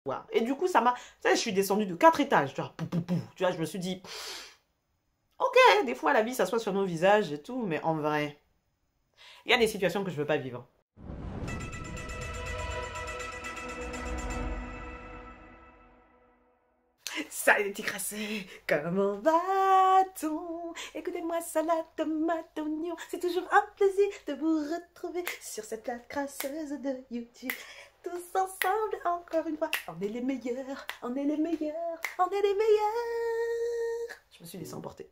voir. Et du coup, ça m'a... Tu sais, je suis descendue de 4 étages. Tu vois, tu vois, je me suis dit, ok, des fois, la vie s'assoit sur nos visages et tout, mais en vrai, il y a des situations que je veux pas vivre. Salut les petits crassés, comment va-t-on? Écoutez-moi, salade, tomate, oignon, c'est toujours un plaisir de vous retrouver sur cette plate crasseuse de YouTube. Tous ensemble, encore une fois, on est les meilleurs, on est les meilleurs, on est les meilleurs. Je me suis laissé emporter.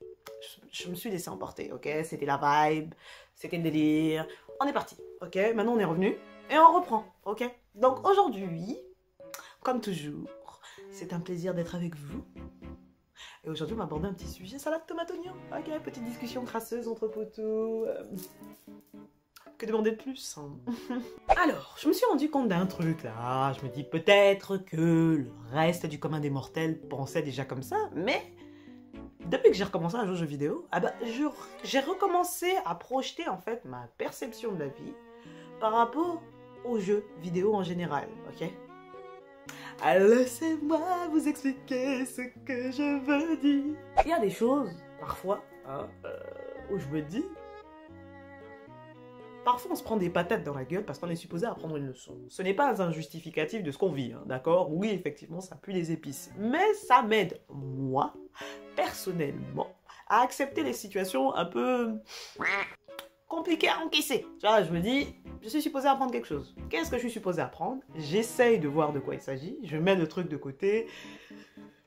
Je me suis laissé emporter, ok? C'était la vibe, c'était le délire. On est parti, ok? Maintenant on est revenu et on reprend, ok? Donc aujourd'hui, comme toujours, c'est un plaisir d'être avec vous. Et aujourd'hui, on va aborder un petit sujet, salade tomate oignon. Ok, petite discussion crasseuse entre potos. Que demander de plus hein. Alors, je me suis rendu compte d'un truc là. Je me dis peut-être que le reste du commun des mortels pensait déjà comme ça, mais depuis que j'ai recommencé à jouer aux jeux vidéo, ah bah, j'ai recommencé à projeter en fait ma perception de la vie par rapport aux jeux vidéo en général, ok? Alors laissez-moi vous expliquer ce que je veux dire. Il y a des choses, parfois, hein, où je me dis... Parfois on se prend des patates dans la gueule parce qu'on est supposé apprendre une leçon. Ce n'est pas un justificatif de ce qu'on vit, hein, d'accord? Oui, effectivement, ça pue les épices. Mais ça m'aide, moi, personnellement, à accepter les situations un peu... compliqué à encaisser. Tu vois, je me dis, je suis supposé apprendre quelque chose. Qu'est-ce que je suis supposé apprendre? J'essaye de voir de quoi il s'agit, je mets le truc de côté,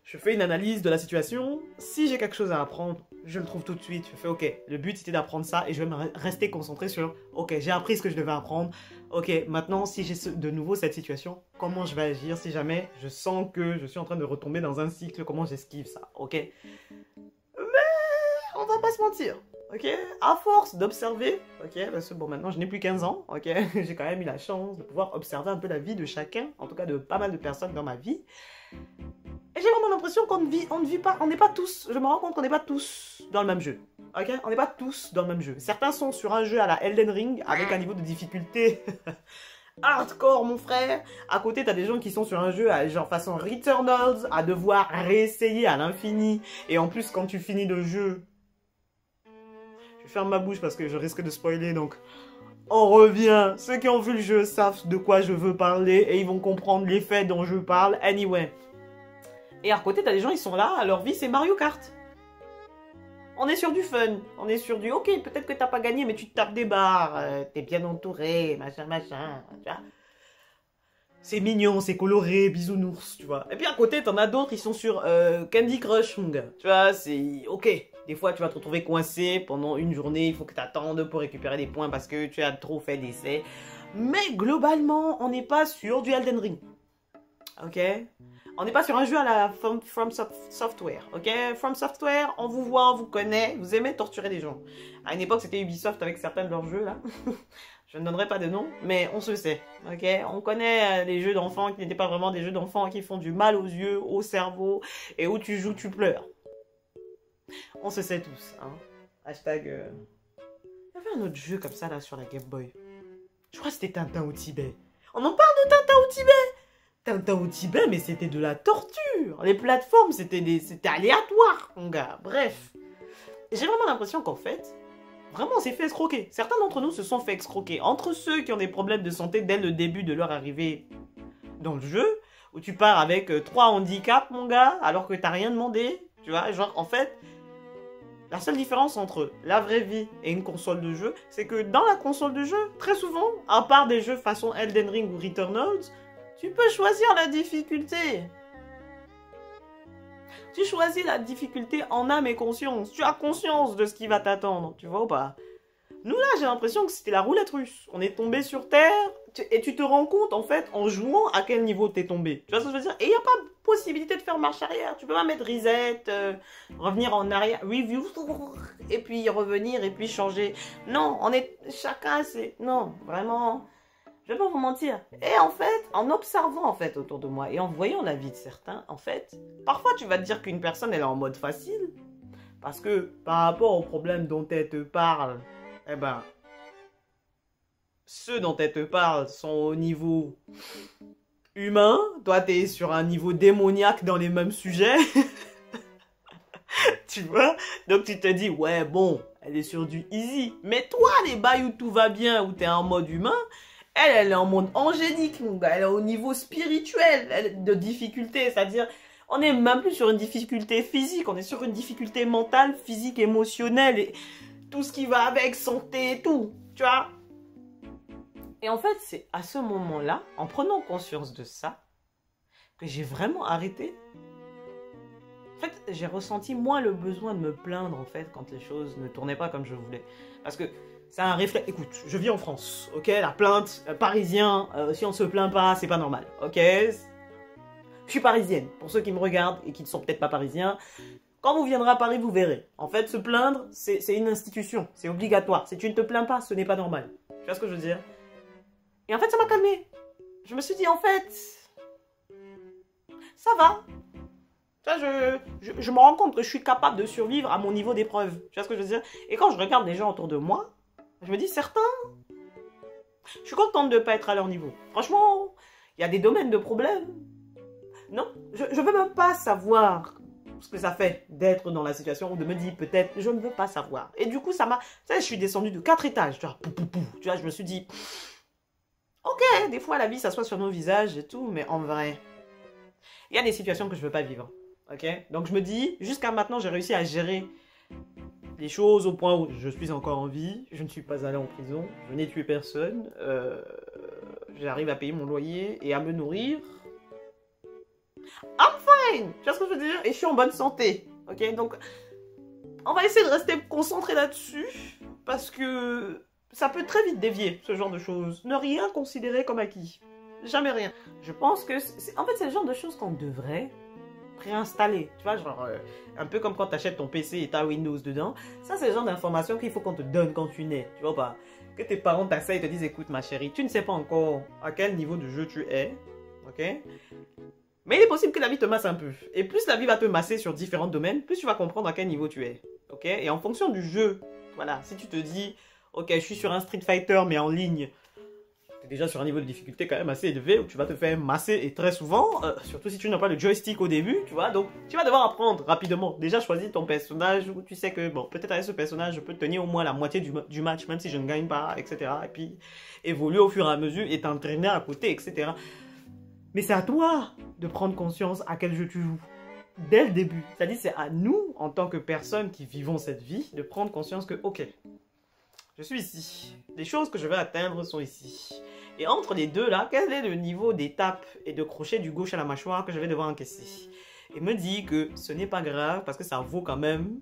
je fais une analyse de la situation. Si j'ai quelque chose à apprendre, je le trouve tout de suite. Je fais, ok, le but c'était d'apprendre ça et je vais me rester concentré sur, ok, j'ai appris ce que je devais apprendre. Ok, maintenant, si j'ai de nouveau cette situation, comment je vais agir si jamais je sens que je suis en train de retomber dans un cycle, comment j'esquive ça, ok? Mais on va pas se mentir. Ok, à force d'observer, ok, parce que bon, maintenant je n'ai plus 15 ans, ok, j'ai quand même eu la chance de pouvoir observer un peu la vie de chacun, en tout cas de pas mal de personnes dans ma vie. Et j'ai vraiment l'impression qu'on ne vit pas, on n'est pas tous, je me rends compte qu'on n'est pas tous dans le même jeu, ok, on n'est pas tous dans le même jeu. Certains sont sur un jeu à la Elden Ring avec un niveau de difficulté hardcore, mon frère. À côté, t'as des gens qui sont sur un jeu à, genre façon Returnals, à devoir réessayer à l'infini. Et en plus, quand tu finis le jeu... Je ferme ma bouche parce que je risque de spoiler, donc on revient. Ceux qui ont vu le jeu savent de quoi je veux parler et ils vont comprendre les faits dont je parle. Anyway. Et à côté, t'as des gens, ils sont là, leur vie c'est Mario Kart. On est sur du fun, on est sur du ok, peut-être que t'as pas gagné, mais tu te tapes des barres, t'es bien entouré, machin, machin, tu vois. C'est mignon, c'est coloré, bisounours, tu vois. Et puis à côté, t'en as d'autres, ils sont sur Candy Crush, mon gars. Tu vois, c'est ok. Des fois, tu vas te retrouver coincé pendant une journée, il faut que tu attendes pour récupérer des points parce que tu as trop fait d'essais. Mais globalement, on n'est pas sur du Elden Ring. Ok? On n'est pas sur un jeu à la From Software. Ok? From Software, on vous voit, on vous connaît, vous aimez torturer les gens. À une époque, c'était Ubisoft avec certains de leurs jeux, là. Je ne donnerai pas de nom, mais on se sait, ok? On connaît les jeux d'enfants qui n'étaient pas vraiment des jeux d'enfants, qui font du mal aux yeux, au cerveau, et où tu joues, tu pleures. On se sait tous, hein. Hashtag... Il y avait un autre jeu comme ça, là, sur la Game Boy. Je crois que c'était Tintin au Tibet. On en parle de Tintin au Tibet! Tintin au Tibet, mais c'était de la torture. Les plateformes, c'était aléatoire, mon gars. Bref. J'ai vraiment l'impression qu'en fait... Vraiment, on s'est fait escroquer. Certains d'entre nous se sont fait escroquer. Entre ceux qui ont des problèmes de santé dès le début de leur arrivée dans le jeu, où tu pars avec 3 handicaps, mon gars, alors que t'as rien demandé. Tu vois, genre, en fait, la seule différence entre la vraie vie et une console de jeu, c'est que dans la console de jeu, très souvent, à part des jeux façon Elden Ring ou Returnals, tu peux choisir la difficulté. Tu choisis la difficulté en âme et conscience. Tu as conscience de ce qui va t'attendre, tu vois ou pas? Nous là, j'ai l'impression que c'était la roulette russe. On est tombé sur Terre et tu te rends compte en fait en jouant à quel niveau t'es tombé. Tu vois ce que je veux dire? Et il n'y a pas possibilité de faire marche arrière. Tu peux pas mettre reset, revenir en arrière, review, et puis revenir et puis changer. Non, on est chacun c'est... Non, vraiment... Je vais pas vous mentir. Et en fait, en observant en fait autour de moi et en voyant la vie de certains, en fait, parfois tu vas te dire qu'une personne elle est en mode facile parce que par rapport aux problèmes dont elle te parle, eh ben, ceux dont elle te parle sont au niveau humain, toi t'es sur un niveau démoniaque dans les mêmes sujets, tu vois, donc tu te dis, ouais bon, elle est sur du easy, mais toi les bails où tout va bien, où t'es en mode humain, elle est en mode angélique, mon gars, elle est au niveau spirituel de difficulté, c'est-à-dire, on n'est même plus sur une difficulté physique, on est sur une difficulté mentale, physique, émotionnelle, et tout ce qui va avec, santé et tout, tu vois. Et en fait, c'est à ce moment-là, en prenant conscience de ça, que j'ai vraiment arrêté. En fait, j'ai ressenti moins le besoin de me plaindre, en fait, quand les choses ne tournaient pas comme je voulais. Parce que c'est un réflexe. Écoute, je vis en France, ok? La plainte, parisien, si on se plaint pas, c'est pas normal, ok? Je suis parisienne, pour ceux qui me regardent et qui ne sont peut-être pas parisiens. Quand vous viendrez à Paris, vous verrez. En fait, se plaindre, c'est une institution, c'est obligatoire. Si tu ne te plains pas, ce n'est pas normal. Tu vois ce que je veux dire? Et en fait, ça m'a calmé. Je me suis dit, en fait, ça va. Tu vois, je me rends compte que je suis capable de survivre à mon niveau d'épreuve. Tu vois ce que je veux dire? Et quand je regarde les gens autour de moi, je me dis, certains, je suis contente de ne pas être à leur niveau. Franchement, il y a des domaines de problèmes. Non, je ne veux même pas savoir ce que ça fait d'être dans la situation ou de me dire peut-être, je ne veux pas savoir. Et du coup, ça m'a... Tu sais, je suis descendue de 4 étages. Tu vois, tu vois, je me suis dit... Ok, des fois la vie s'assoit sur nos visages et tout, mais en vrai, il y a des situations que je ne veux pas vivre. Ok? Donc je me dis, jusqu'à maintenant, j'ai réussi à gérer les choses au point où je suis encore en vie, je ne suis pas allé en prison, je n'ai tué personne, j'arrive à payer mon loyer et à me nourrir. I'm fine! Tu vois ce que je veux dire? Et je suis en bonne santé. Ok? Donc, on va essayer de rester concentré là-dessus parce que... ça peut très vite dévier, ce genre de choses. Ne rien considérer comme acquis. Jamais rien. Je pense que... en fait, c'est le genre de choses qu'on devrait préinstaller. Tu vois, genre... un peu comme quand tu achètes ton PC et t'as Windows dedans. Ça, c'est le genre d'information qu'il faut qu'on te donne quand tu nais. Tu vois pas? Que tes parents t'asseyent et te disent, écoute ma chérie, tu ne sais pas encore à quel niveau de jeu tu es. Ok? Mais il est possible que la vie te masse un peu. Et plus la vie va te masser sur différents domaines, plus tu vas comprendre à quel niveau tu es. Ok? Et en fonction du jeu, voilà, si tu te dis... ok, je suis sur un Street Fighter, mais en ligne. Tu es déjà sur un niveau de difficulté quand même assez élevé où tu vas te faire masser et très souvent, surtout si tu n'as pas le joystick au début, tu vois. Donc, tu vas devoir apprendre rapidement. Déjà, choisis ton personnage où tu sais que, bon, peut-être avec ce personnage, je peux tenir au moins la moitié du match, même si je ne gagne pas, etc. Et puis, évoluer au fur et à mesure et t'entraîner à côté, etc. Mais c'est à toi de prendre conscience à quel jeu tu joues. Dès le début. C'est-à-dire, c'est à nous, en tant que personnes qui vivons cette vie, de prendre conscience que, ok, je suis ici. Les choses que je vais atteindre sont ici. Et entre les deux là, quel est le niveau d'étape et de crochet du gauche à la mâchoire que je vais devoir encaisser? Et me dit que ce n'est pas grave parce que ça vaut quand même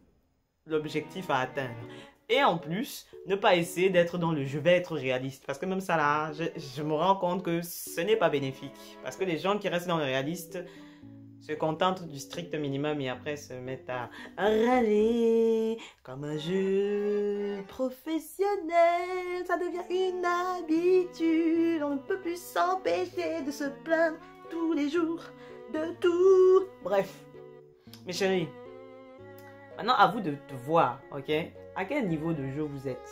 l'objectif à atteindre. Et en plus, ne pas essayer d'être dans le je vais être réaliste. Parce que même ça là, je me rends compte que ce n'est pas bénéfique. Parce que les gens qui restent dans le réaliste se contentent du strict minimum et après se mettent à râler comme un jeu professionnel. Ça devient une habitude. On ne peut plus s'empêcher de se plaindre tous les jours de tout. Bref, mes chéris, maintenant à vous de voir, ok? À quel niveau de jeu vous êtes?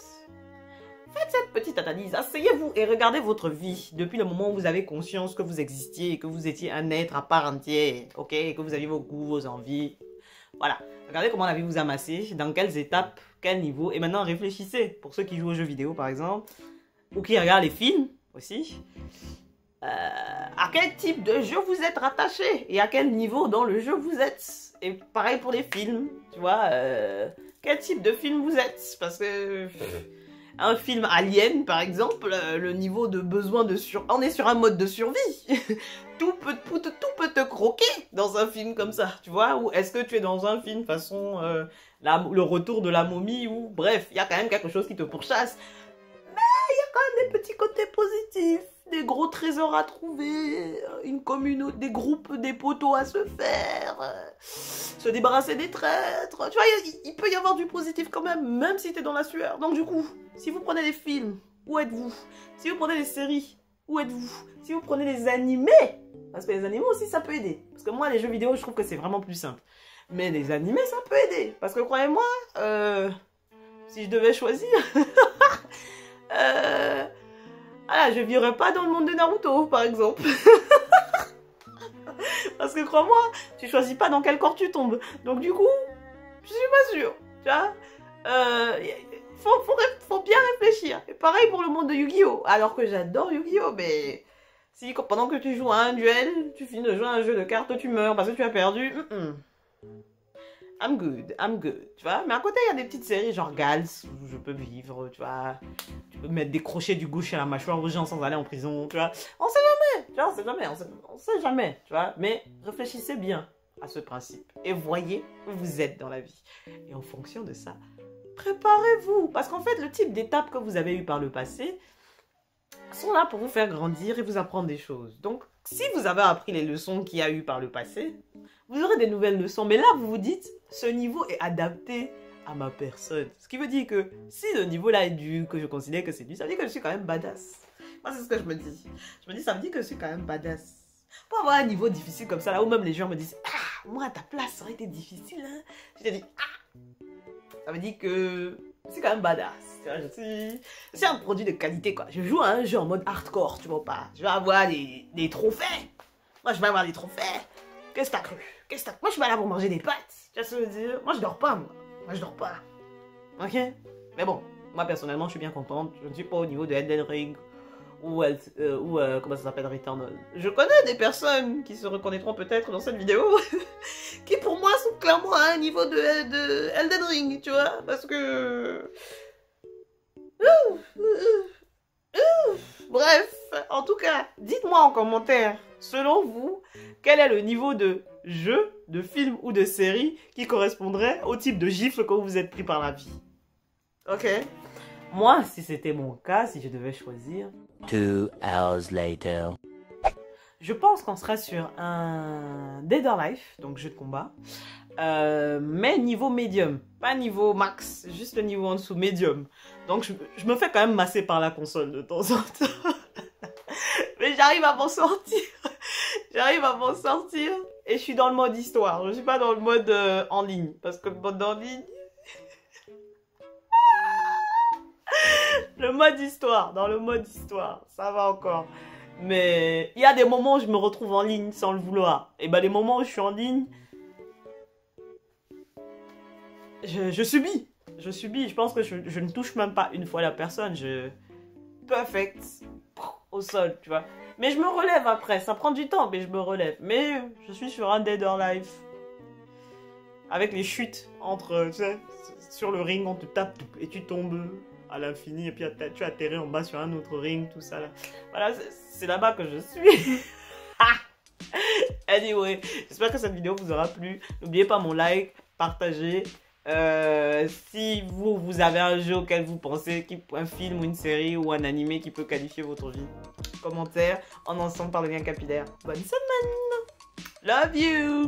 Faites cette petite analyse, asseyez-vous et regardez votre vie depuis le moment où vous avez conscience que vous existiez et que vous étiez un être à part entière, ok? Et que vous aviez vos goûts, vos envies. Voilà, regardez comment la vie vous a massé, dans quelles étapes, quel niveau. Et maintenant réfléchissez, pour ceux qui jouent aux jeux vidéo par exemple, ou qui regardent les films aussi. À quel type de jeu vous êtes rattaché et à quel niveau dans le jeu vous êtes. Et pareil pour les films, tu vois, quel type de film vous êtes. Parce que un film Alien par exemple, le niveau de besoin de on est sur un mode de survie. tout peut te croquer dans un film comme ça, tu vois. Ou est-ce que tu es dans un film façon le retour de la momie ou bref, il y a quand même quelque chose qui te pourchasse. Mais il y a quand même des petits côtés positifs. Des gros trésors à trouver, une communauté, des groupes, des poteaux à se faire, se débarrasser des traîtres. Tu vois, il peut y avoir du positif quand même si tu es dans la sueur. Donc du coup, si vous prenez des films, où êtes-vous? Si vous prenez des séries, où êtes-vous? Si vous prenez des animés, parce que les animés aussi ça peut aider. Parce que moi les jeux vidéo je trouve que c'est vraiment plus simple. Mais les animés ça peut aider. Parce que croyez-moi, si je devais choisir... voilà, je vivrais pas dans le monde de Naruto, par exemple. Parce que crois-moi, tu choisis pas dans quel corps tu tombes. Donc du coup, je suis pas sûre. Tu vois, faut bien réfléchir. Et pareil pour le monde de Yu-Gi-Oh! Alors que j'adore Yu-Gi-Oh! Mais si pendant que tu joues à un duel, tu finis de jouer à un jeu de cartes, tu meurs parce que tu as perdu. I'm good, tu vois. Mais à côté, il y a des petites séries genre Gals, où je peux vivre, tu vois. Tu peux mettre des crochets du gauche à la mâchoire aux gens sans aller en prison, tu vois. On sait jamais, tu vois, on sait jamais, tu vois. Mais réfléchissez bien à ce principe et voyez où vous êtes dans la vie. Et en fonction de ça, préparez-vous. Parce qu'en fait, le type d'étapes que vous avez eues par le passé sont là pour vous faire grandir et vous apprendre des choses. Donc, si vous avez appris les leçons qu'il y a eu par le passé, vous aurez des nouvelles leçons. Mais là, vous vous dites, ce niveau est adapté à ma personne. Ce qui veut dire que si le niveau-là est dur, que je considère que c'est dur, ça veut dire que je suis quand même badass. Moi, c'est ce que je me dis. Je me dis, ça veut dire que je suis quand même badass. Pour avoir un niveau difficile comme ça, là où même les gens me disent, ah, moi à ta place, ça aurait été difficile, hein. Je te dis, ah, ça veut dire que je suis quand même badass. Je suis un produit de qualité, quoi. Je joue à un jeu en mode hardcore, tu vois pas. Je vais avoir des trophées. Moi, je vais avoir des trophées. Qu'est-ce que t'as cru? Moi, je suis pas là pour manger des pâtes. Tu vois ce que je veux dire? Moi, je dors pas, moi. Moi, je dors pas. Ok? Mais bon, moi, personnellement, je suis bien contente. Je ne suis pas au niveau de Elden Ring ou comment ça s'appelle, Returnal. Je connais des personnes qui se reconnaîtront peut-être dans cette vidéo qui, pour moi, sont clairement à un niveau de Elden Ring, tu vois? Parce que... Bref, en tout cas, dites-moi en commentaire, selon vous, quel est le niveau de jeu, de film ou de série qui correspondrait au type de gifle que vous vous êtes pris par la vie. Ok? Moi, si c'était mon cas, si je devais choisir... 2 hours later. Je pense qu'on serait sur un Dead or Alive, donc jeu de combat, mais niveau médium, pas niveau max, juste le niveau en dessous, médium. Donc je me fais quand même masser par la console de temps en temps. Mais j'arrive à m'en sortir. J'arrive à m'en sortir. Et je suis dans le mode histoire. Je ne suis pas dans le mode en ligne. Parce que le mode en ligne... le mode histoire. Dans le mode histoire. Ça va encore. Mais il y a des moments où je me retrouve en ligne sans le vouloir. Et ben les moments où je suis en ligne... Je subis. Je subis. Je pense que je ne touche même pas une fois la personne. Perfect. Au sol, tu vois. Mais je me relève après. Ça prend du temps, mais je me relève. Mais je suis sur un Dead or Alive. Avec les chutes entre, tu sais, sur le ring, on te tape et tu tombes à l'infini. Et puis tu atterris en bas sur un autre ring, tout ça là. Voilà, c'est là-bas que je suis. Anyway, j'espère que cette vidéo vous aura plu. N'oubliez pas mon like, partagez. Si vous avez un jeu auquel vous pensez, un film ou une série ou un animé qui peut qualifier votre vie, commentaire, en ensemble par le lien capillaire. Bonne semaine. Love you.